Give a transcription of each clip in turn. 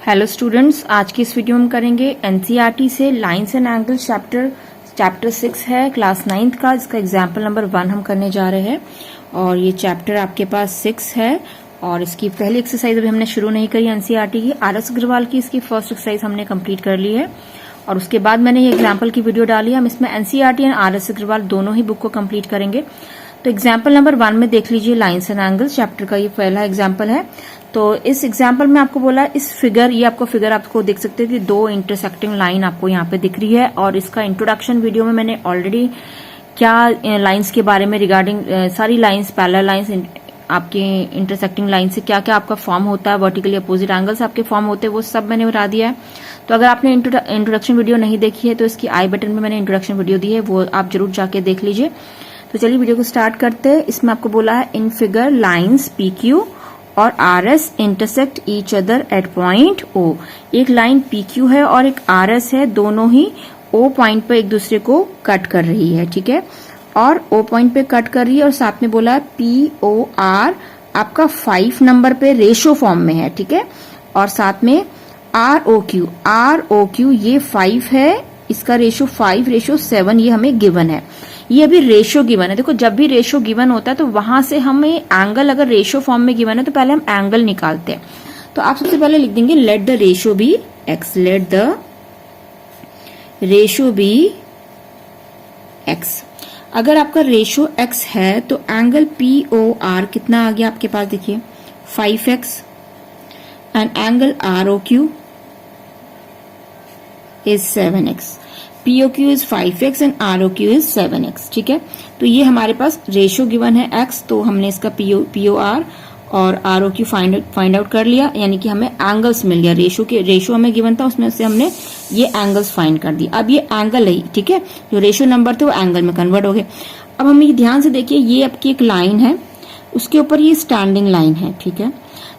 Hello students, आज की इस वीडियो में करेंगे एनसीईआरटी से लाइंस एंड एंगल्स चैप्टर 6 है क्लास 9th का। इसका एग्जाम्पल नंबर 1 हम करने जा रहे हैं और ये चैप्टर आपके पास 6 है और इसकी पहली एक्सरसाइज अभी हमने शुरू नहीं करी एनसीईआरटी की। आर.एस. अग्रवाल की इसकी फर्स्ट एक्सरसाइज हमने कंप्लीट कर ली है और उसके बाद मैंने ये एग्जाम्पल की वीडियो डाली है। हम इसमें एनसीईआरटी एंड आर.एस. अग्रवाल दोनों ही बुक को कंप्लीट करेंगे। तो एग्जाम्पल नंबर 1 में देख लीजिए, लाइंस एंड एंगल्स चैप्टर का ये पहला एग्जाम्पल है। तो इस एग्जाम्पल में आपको बोला इस फिगर, ये आपको फिगर आपको देख सकते हैं कि दो इंटरसेक्टिंग लाइन आपको यहाँ पे दिख रही है और इसका इंट्रोडक्शन वीडियो में मैंने ऑलरेडी क्या लाइंस के बारे में रिगार्डिंग सारी लाइंस, पैरेलल लाइंस, आपके इंटरसेक्टिंग लाइन से क्या क्या आपका फॉर्म होता है, वर्टिकली अपोजिट एंगल्स आपके फॉर्म होते हैं, वो सब मैंने बता दिया है। तो अगर आपने इंट्रोडक्शन वीडियो नहीं देखी है तो इसकी आई बटन में मैंने इंट्रोडक्शन वीडियो दी है, वो आप जरूर जाके देख लीजिए। तो चलिए वीडियो को स्टार्ट करते हैं। इसमें आपको बोला है इन फिगर लाइंस PQ और RS intersect each other at point O। एक लाइन PQ है और एक RS है, दोनों ही O पॉइंट पे एक दूसरे को कट कर रही है, ठीक है। और O पॉइंट पे कट कर रही है और साथ में बोला है POR आपका 5 नंबर पे रेशो फॉर्म में है, ठीक है। और साथ में ROQ ये 5 है, इसका रेशो 5:7 ये हमें गिवन है। ये अभी रेशो गिवन है। देखो, जब भी रेशो गिवन होता है तो वहां से हमें एंगल, अगर रेशो फॉर्म में गिवन है तो पहले हम एंगल निकालते हैं। तो आप सबसे पहले लिख देंगे let the ratio be x, let the ratio be x। अगर आपका रेशो x है तो एंगल POR कितना आ गया आपके पास, देखिए 5x and angle ROQ is 7x। POQ is 5x and ROQ is 7x, ठीक है। तो ये हमारे पास रेशो गिवन है x, तो हमने इसका POR और ROQ फाइंड आउट कर लिया, यानी कि हमें एंगल्स मिल गया। रेशो हमें गिवन था, उसमें से हमने ये एंगल्स फाइंड कर दिए। अब ये एंगल है, ठीक है, जो रेशो नंबर थे वो एंगल में कन्वर्ट हो गए। अब हम ये ध्यान से देखिए, ये आपकी एक लाइन है, उसके ऊपर ये स्टैंडिंग लाइन है, ठीक है।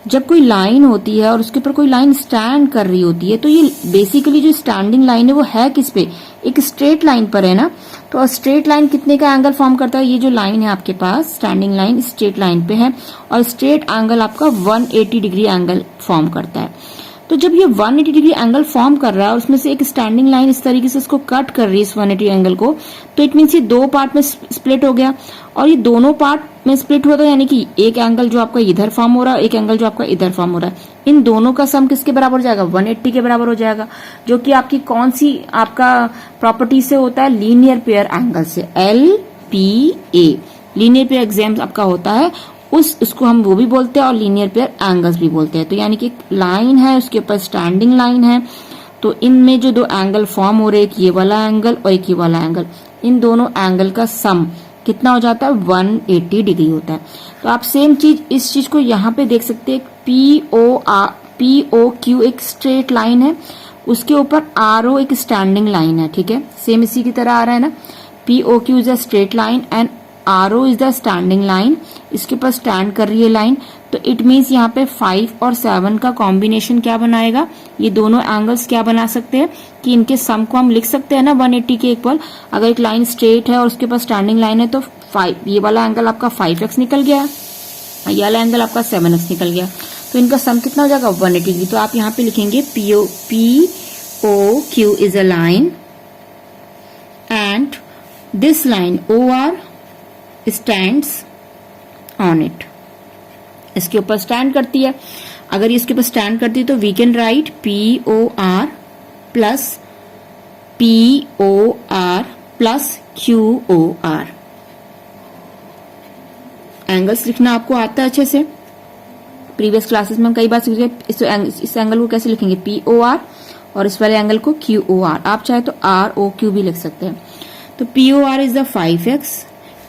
जब कोई लाइन होती है और उसके ऊपर कोई लाइन स्टैंड कर रही होती है तो ये बेसिकली जो स्टैंडिंग लाइन है वो है किस पे, एक स्ट्रेट लाइन पर है ना। तो स्ट्रेट लाइन कितने का एंगल फॉर्म करता है, ये जो लाइन है आपके पास स्टैंडिंग लाइन स्ट्रेट लाइन पे है और स्ट्रेट एंगल आपका 180 डिग्री एंगल फॉर्म करता है। तो जब ये 180 डिग्री एंगल फॉर्म कर रहा है और उसमें से एक स्टैंडिंग लाइन इस तरीके से इसको कट कर रही है इस 180 एंगल को, तो इट मीन्स ये दो पार्ट में स्प्लिट हो गया और ये दोनों पार्ट में स्प्लिट हुआ, तो यानी कि एक एंगल जो आपका इधर फॉर्म हो रहा है, एक एंगल जो आपका इधर फॉर्म हो रहा है, इन दोनों का सम किसके बराबर हो जाएगा, 180 के बराबर हो जाएगा, जो कि आपकी कौन सी आपका प्रॉपर्टी से होता है, लीनियर पेयर एंगल से, LPA लीनियर पेयर एग्जाम आपका होता है, उसको हम वो भी बोलते हैं और लीनियर पेयर एंगल्स भी बोलते हैं। तो यानी कि लाइन है, उसके ऊपर स्टैंडिंग लाइन है, तो इनमें जो दो एंगल फॉर्म हो रहे हैं, एक ये वाला एंगल और एक ये वाला एंगल, इन दोनों एंगल का सम कितना हो जाता है, 180 डिग्री होता है। तो आप सेम चीज इस चीज को यहाँ पे देख सकते हैं, POQ एक स्ट्रेट लाइन है, उसके ऊपर RO एक स्टैंडिंग लाइन है, ठीक है, सेम इसी की तरह आ रहा है ना। POQ is a straight line and RO is the standing line, इसके ऊपर स्टैंड कर रही है लाइन। तो इट मीन्स यहाँ पे 5 और 7 का कॉम्बिनेशन क्या बनाएगा, ये दोनों एंगल्स क्या बना सकते हैं कि इनके सम को हम लिख सकते हैं ना 180 के इक्वल। अगर एक लाइन स्ट्रेट है और उसके पास स्टैंडिंग लाइन है तो 5, ये वाला एंगल आपका 5x निकल गया, ये वाला एंगल आपका 7x निकल गया, तो इनका सम कितना हो जाएगा, 180 डिग्री। तो आप यहाँ पे लिखेंगे POQ is a line and this line OR stands on it, इसके ऊपर स्टैंड करती है। अगर ये इसके ऊपर स्टैंड करती है तो we can write POR plus QOR। Angles लिखना आपको आता है अच्छे से, प्रीवियस क्लासेस में हम कई बार सीखे। इस एंगल को कैसे लिखेंगे, POR, और इस वाले एंगल को QOR। आप चाहे तो ROQ भी लिख सकते हैं। तो POR is the 5x,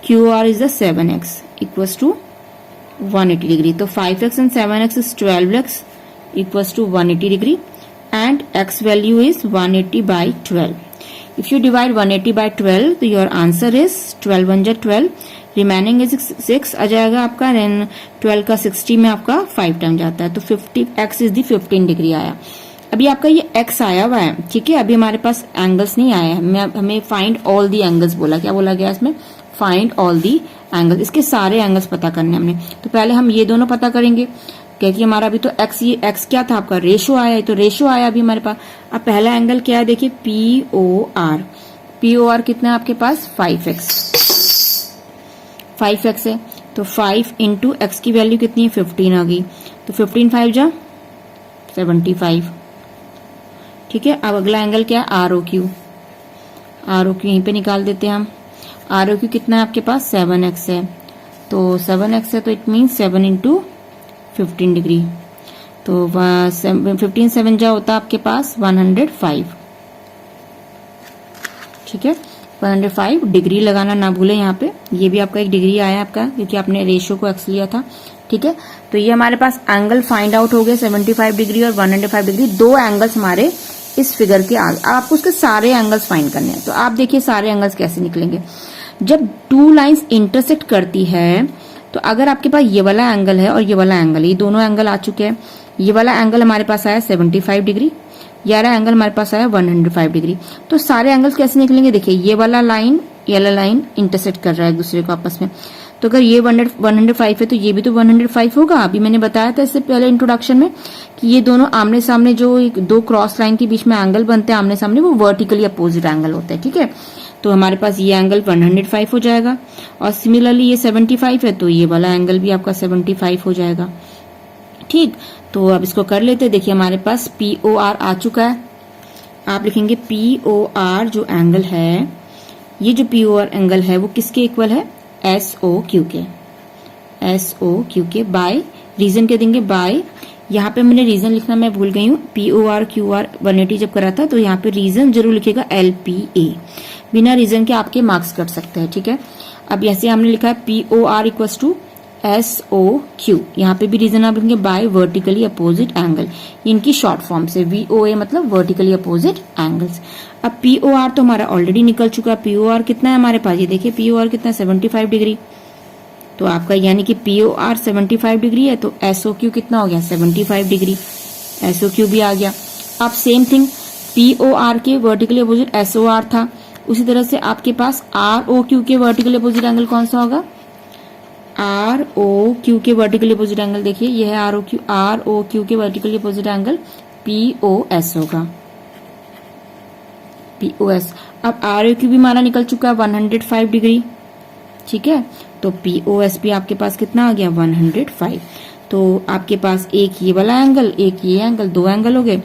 QR is the 7x equals to 180 degree. तो 5x and 7x is 12x equals to 180 degree and x value is 180 by 12. If you divide 180 by 12 तो your answer is 12 1 जा 12, remaining is 6 आ जाएगा आपका, then 12 का 60 में आपका 5 time जाता है, तो 50x is the 15 डिग्री आया। अभी आपका ये x आया हुआ है, ठीक है, अभी हमारे पास एंगल्स नहीं आया है, हमें फाइंड ऑल दी एंगल्स बोला, क्या बोला गया इसमें, फाइंड ऑल दी एंगल, इसके सारे एंगल्स पता करने हमने। तो पहले हम ये दोनों पता करेंगे, क्योंकि हमारा अभी तो एक्स, ये एक्स क्या था आपका, रेशो आया है, तो रेशो आया अभी हमारे पास। अब पहला एंगल क्या है देखिए, POR। POR कितना है आपके पास, 5x। 5x है तो 5 इंटू एक्स की वैल्यू कितनी है, 15 आ गई, तो 15 5 जा 75। ठीक है, अब अगला एंगल क्या है, ROQ। ROQ यहीं पे निकाल देते हैं हम। ROQ कितना है आपके पास, 7x है, तो 7x है तो इट मीन 7 इंटू 15 डिग्री, तो 15 7 जा होता है आपके पास 105। ठीक है, 105 डिग्री लगाना ना भूलें यहाँ पे, ये भी आपका एक डिग्री आया आपका क्योंकि आपने रेशियो को एक्स लिया था। ठीक है, तो ये हमारे पास एंगल फाइंड आउट हो गए, 75 डिग्री और 105 डिग्री, दो एंगल्स हमारे इस फिगर के आगे। आपको उसके सारे एंगल्स फाइंड करने हैं, तो आप देखिए सारे एंगल्स कैसे निकलेंगे। जब टू लाइंस इंटरसेक्ट करती है तो अगर आपके पास ये वाला एंगल है और ये वाला एंगल, ये दोनों एंगल आ चुके हैं, ये वाला एंगल हमारे पास आया 75 डिग्री, ये वाला एंगल हमारे पास आया 105 डिग्री, तो सारे एंगल्स कैसे निकलेंगे, देखिए ये वाला लाइन इंटरसेक्ट कर रहा है एक दूसरे को आपस में, तो अगर ये 105 है तो ये भी तो 105 होगा। अभी मैंने बताया था इससे पहले इंट्रोडक्शन में कि ये दोनों आमने सामने जो दो क्रॉस लाइन के बीच में एंगल बनते हैं आमने सामने, वो वर्टिकली अपोजिट एंगल होते हैं। ठीक है, तो हमारे पास ये एंगल 105 हो जाएगा, और सिमिलरली ये 75 है तो ये वाला एंगल भी आपका 75 हो जाएगा। ठीक, तो अब इसको कर लेते हैं। देखिए हमारे पास POR आ चुका है, आप लिखेंगे POR जो एंगल है, ये जो POR एंगल है वो किसके इक्वल है, SOQ के। SOQ के बाय, रीजन क्या देंगे, बाय, यहाँ पे मैंने रीजन लिखना मैं भूल गई हूँ, POR QR 180 जब करा था तो यहाँ पे रीजन जरूर लिखेगा LPA, बिना रीजन के आपके मार्क्स कट सकते हैं। ठीक है, अब ऐसे हमने लिखा है POR इक्वल्स टू SOQ, यहाँ पे भी रीजन आप लिखेंगे बाय वर्टिकली अपोजिट एंगल, इनकी शॉर्ट फॉर्म से VOA मतलब वर्टिकली अपोजिट एंगल्स। अब POR तो हमारा ऑलरेडी निकल चुका है, POR कितना है हमारे पास, ये देखिए POR कितना है 75 डिग्री, तो आपका यानी कि POR 75 डिग्री है तो SOQ कितना हो गया 75 डिग्री, SOQ भी आ गया। अब सेम थिंग POR के वर्टिकली अपोजिट SOR था, उसी तरह से आपके पास ROQ के वर्टिकली अपोजिट एंगल कौन सा होगा, ROQ के वर्टिकली अपोजिट एंगल देखिए ये है ROQ के वर्टिकली अपोजिट एंगल POS होगा, POS। अब ROQ भी हमारा निकल चुका है 105 डिग्री। ठीक है, तो POS भी आपके पास कितना आ गया 105, तो आपके पास एक ये वाला एंगल, एक ये एंगल, दो एंगल हो गए,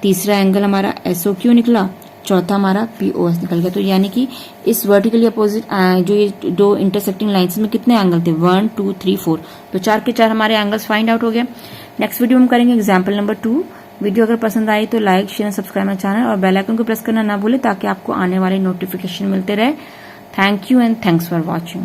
तीसरा एंगल हमारा SOQ निकला, चौथा हमारा POS निकल गया। तो यानी कि इस वर्टिकली अपोजिट जो ये दो इंटरसेक्टिंग लाइंस में कितने एंगल थे 1 2 3 4, तो 4 के 4 हमारे एंगल्स फाइंड आउट हो गए। नेक्स्ट वीडियो हम करेंगे एग्जाम्पल नंबर 2। वीडियो अगर पसंद आई तो like share subscribe my channel और बेल आइकन को प्रेस करना ना भूले ताकि आपको आने वाले नोटिफिकेशन मिलते रहे। Thank you and thanks for watching.